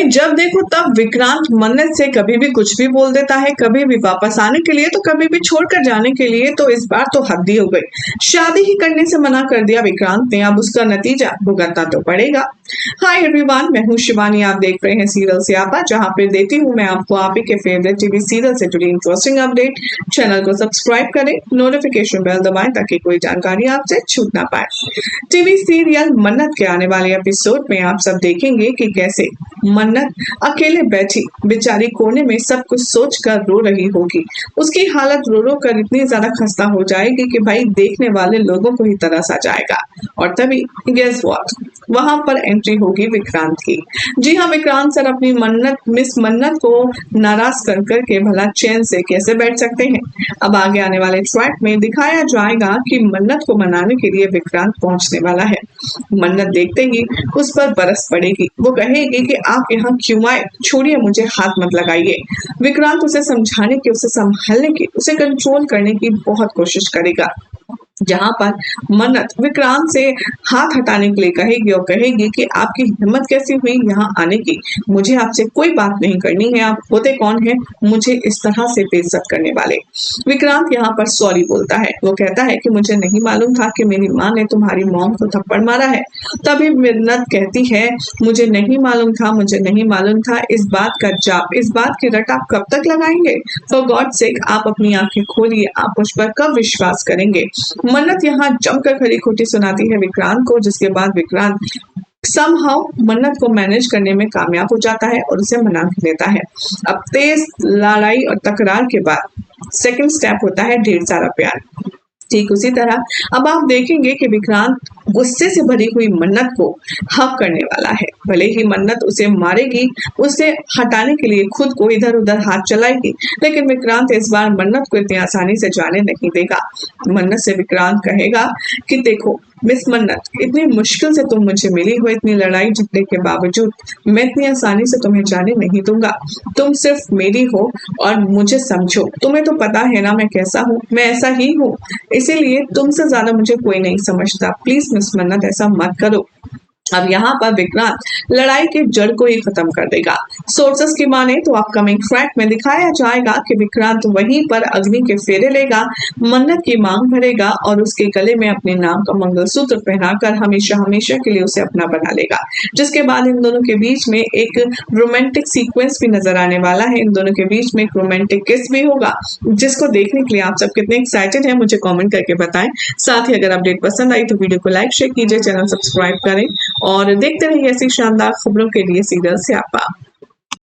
वहीं जब देखो तब विक्रांत मन्नत से कभी भी कुछ भी बोल देता है, कभी भी वापस आने के लिए तो कभी भी छोड़कर जाने के लिए। तो इस बार तो हद ही हो गई। शादी ही करने से मना कर दिया विक्रांत ने, अब उसका नतीजा भुगतना तो पड़ेगा। हाय एवरीवन, मैं हूँ शिवानी। आप देख रहे हैं सीरियल स्यापा, जहाँ पे देती हूँ मैं आपको आप ही के फेवरेट टीवी सीरियल से जुड़ी इंटरेस्टिंग अपडेट। चैनल को सब्सक्राइब करें, नोटिफिकेशन बेल दबाएं ताकि कोई जानकारी आपसे छूट ना पाए। टीवी सीरियल मन्नत के आने वाले एपिसोड में आप सब देखेंगे कि कैसे मन्नत अकेले बैठी बेचारी कोने में सब कुछ सोच कर रो रही होगी। उसकी हालत रो रो कर इतनी ज्यादा खस्ता हो जाएगी कि भाई देखने वाले लोगों को ही तरस आ जाएगा। और तभी गेस व्हाट, वहां पर एंट्री होगी विक्रांत की। जी हाँ, विक्रांत सर अपनी मिस मन्नत को नाराज कर करके भला चैन से कैसे बैठ सकते हैं। अब आगे आने वाले ट्रैक में दिखाया जाएगा कि मन्नत को मनाने के लिए विक्रांत पहुंचने वाला है। मन्नत देखते ही उस पर बरस पड़ेगी। वो कहेगी कि आप यहाँ क्यों आए, छोड़िए मुझे, हाथ मत लगाइए। विक्रांत उसे समझाने की, उसे संभालने की, उसे कंट्रोल करने की बहुत कोशिश करेगा। जहां पर मन्नत विक्रांत से हाथ हटाने के लिए कहेगी और कहेगी कि आपकी हिम्मत कैसी हुई यहाँ आने की, मुझे आपसे कोई बात नहीं करनी है, आप होते कौन है मुझे इस तरह से बेइज्जत करने वाले। विक्रांत यहाँ पर सॉरी बोलता है। वो कहता है कि मुझे नहीं मालूम था कि मेरी माँ ने तुम्हारी मॉम को थप्पड़ मारा है। तभी मन्नत कहती है मुझे नहीं मालूम था, मुझे नहीं मालूम था। इस बात का जाप, इस बात की रट आप कब तक लगाएंगे? फॉर गॉड सेक आप अपनी आंखें खोलिए, आप मुझ पर कब विश्वास करेंगे? मन्नत यहाँ जमकर खरी खोटी सुनाती है विक्रांत को, जिसके बाद विक्रांत समहाउ मन्नत को मैनेज करने में कामयाब हो जाता है और उसे मना लेता है। अब तेज लड़ाई और तकरार के बाद सेकंड स्टेप होता है ढेर सारा प्यार। ठीक उसी तरह अब आप देखेंगे कि विक्रांत गुस्से से भरी हुई मन्नत को हक करने वाला है। भले ही मन्नत उसे मारेगी, उसे हटाने के लिए खुद को इधर उधर हाथ चलाएगी, लेकिन विक्रांत इस बार मन्नत को इतनी आसानी से जाने नहीं देगा। मन्नत से विक्रांत कहेगा कि देखो मिस मन्नत, इतनी मुश्किल से तुम मुझे मिली हो, इतनी लड़ाई झगड़े के बावजूद मैं इतनी आसानी से तुम्हें जाने नहीं दूंगा। तुम सिर्फ मेरी हो और मुझे समझो। तुम्हें तो पता है ना मैं कैसा हूँ, मैं ऐसा ही हूँ, इसीलिए तुमसे ज्यादा मुझे कोई नहीं समझता। प्लीज मिस मन्नत ऐसा मत करो। अब यहाँ पर विक्रांत लड़ाई के जड़ को ही खत्म कर देगा। सोर्सेस की माने तो अपकमिंग ट्रैक में दिखाया जाएगा कि विक्रांत वहीं पर अग्नि के फेरे लेगा, मन्नत की मांग भरेगा और उसके गले में अपने नाम का मंगलसूत्र पहनाकर हमेशा हमेशा के लिए उसे अपना बना लेगा। जिसके बाद इन दोनों के बीच में एक रोमांटिक सीक्वेंस भी नजर आने वाला है। इन दोनों के बीच में एक रोमांटिक किस भी होगा, जिसको देखने के लिए आप सब कितने एक्साइटेड हैं मुझे कमेंट करके बताएं। साथ ही अगर अपडेट पसंद आई तो वीडियो को लाइक शेयर कीजिए, चैनल सब्सक्राइब करें और देखते रहिए ऐसी शानदार खबरों के लिए सीरियल स्यापा।